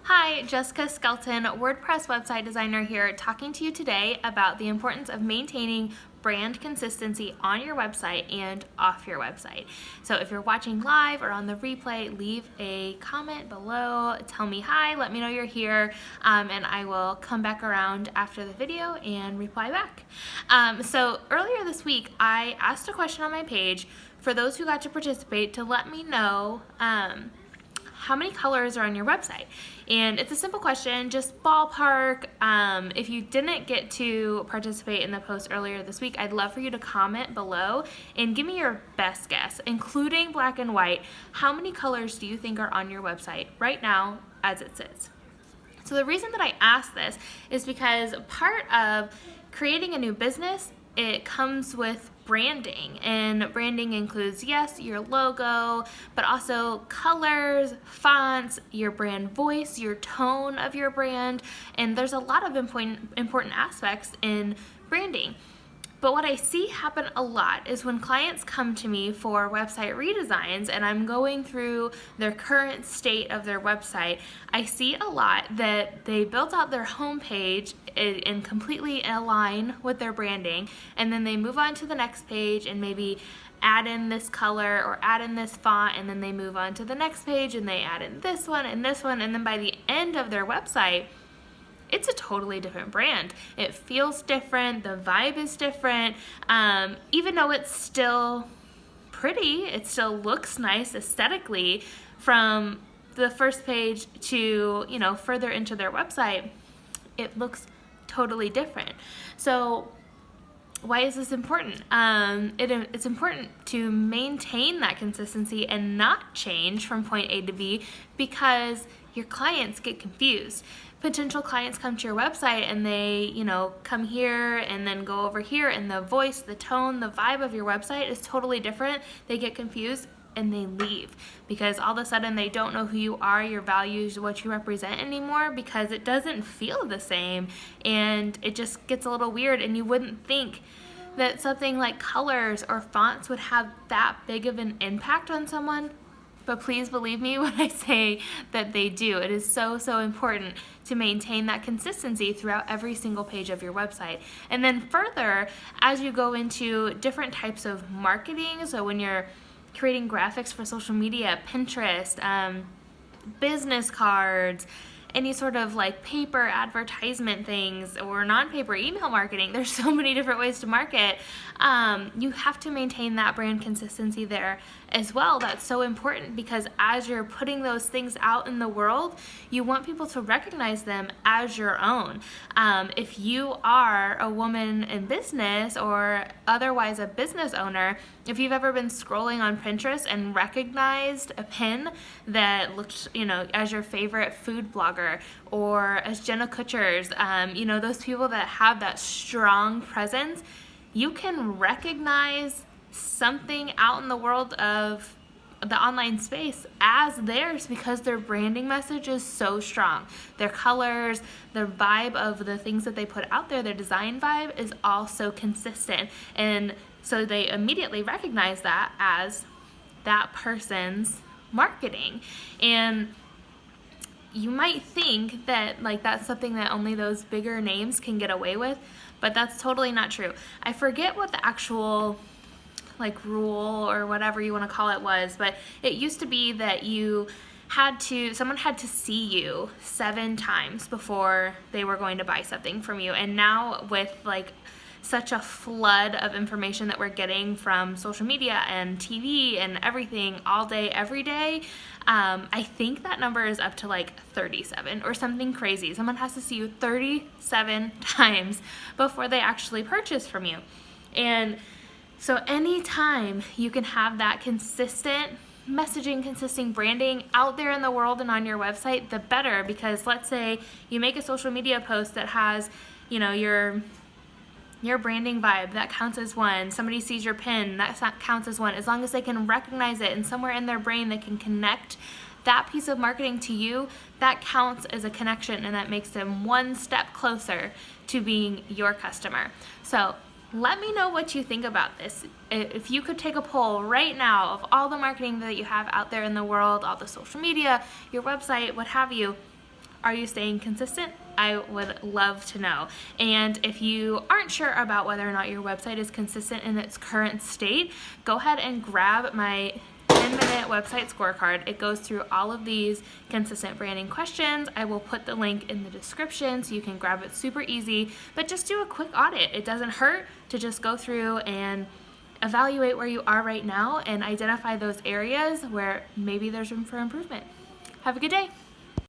Hi, Jessica Skelton, WordPress website designer here, talking to you today about the importance of maintaining brand consistency on your website and off your website. So if you're watching live or on the replay, leave a comment below, tell me hi, let me know you're here, and I will come back around after the video and reply back. So earlier this week, I asked a question on my page for those who got to participate to let me know how many colors are on your website. And it's a simple question, just ballpark. If you didn't get to participate in the post earlier this week, I'd love for you to comment below and give me your best guess, including black and white. How many colors do you think are on your website right now as it sits? So the reason that I ask this is because part of creating a new business, it comes with branding, and branding includes, yes, your logo, but also colors, fonts, your brand voice, your tone of your brand, and there's a lot of important aspects in branding. But what I see happen a lot is when clients come to me for website redesigns and I'm going through their current state of their website, I see a lot that they built out their homepage and completely align with their branding, and then they move on to the next page and maybe add in this color or add in this font, and then they move on to the next page and they add in this one, and then by the end of their website, it's a totally different brand. It feels different, the vibe is different, even though it's still pretty, it still looks nice aesthetically from the first page to, further into their website, it looks totally different. So why is this important? It's important to maintain that consistency and not change from point A to B, because your clients get confused. Potential clients come to your website and they, come here and then go over here, and the voice, the tone, the vibe of your website is totally different. They get confused and they leave because all of a sudden they don't know who you are, your values, what you represent anymore, because it doesn't feel the same and it just gets a little weird, and you wouldn't think that something like colors or fonts would have that big of an impact on someone. But please believe me when I say that they do. It is so, so important to maintain that consistency throughout every single page of your website. And then further, as you go into different types of marketing, so when you're creating graphics for social media, Pinterest, business cards, any sort of like paper advertisement things or non-paper email marketing, there's so many different ways to market. You have to maintain that brand consistency there as well. That's so important because as you're putting those things out in the world, you want people to recognize them as your own. If you are a woman in business or otherwise a business owner, if you've ever been scrolling on Pinterest and recognized a pin that looked, as your favorite food blogger or as Jenna Kutcher's, those people that have that strong presence, you can recognize something out in the world of the online space as theirs because their branding message is so strong. Their colors, their vibe of the things that they put out there, their design vibe is all so consistent. And so they immediately recognize that as that person's marketing. And you might think that that's something that only those bigger names can get away with, but that's totally not true. I forget what the actual rule or whatever you want to call it was, but it used to be that someone had to see you 7 times before they were going to buy something from you. And now with such a flood of information that we're getting from social media and TV and everything all day, every day, I think that number is up to 37 or something crazy. Someone has to see you 37 times before they actually purchase from you. And so anytime you can have that consistent messaging, consistent branding out there in the world and on your website, the better, because let's say you make a social media post that has, your branding vibe, that counts as one. Somebody sees your pin, that counts as one. As long as they can recognize it and somewhere in their brain they can connect that piece of marketing to you, that counts as a connection, and that makes them one step closer to being your customer. So let me know what you think about this. If you could take a poll right now of all the marketing that you have out there in the world, all the social media, your website, what have you, Are you staying consistent? I would love to know. And if you aren't sure about whether or not your website is consistent in its current state, go ahead and grab my 10-minute website scorecard. It goes through all of these consistent branding questions. I will put the link in the description so you can grab it super easy, but just do a quick audit. It doesn't hurt to just go through and evaluate where you are right now and identify those areas where maybe there's room for improvement. Have a good day.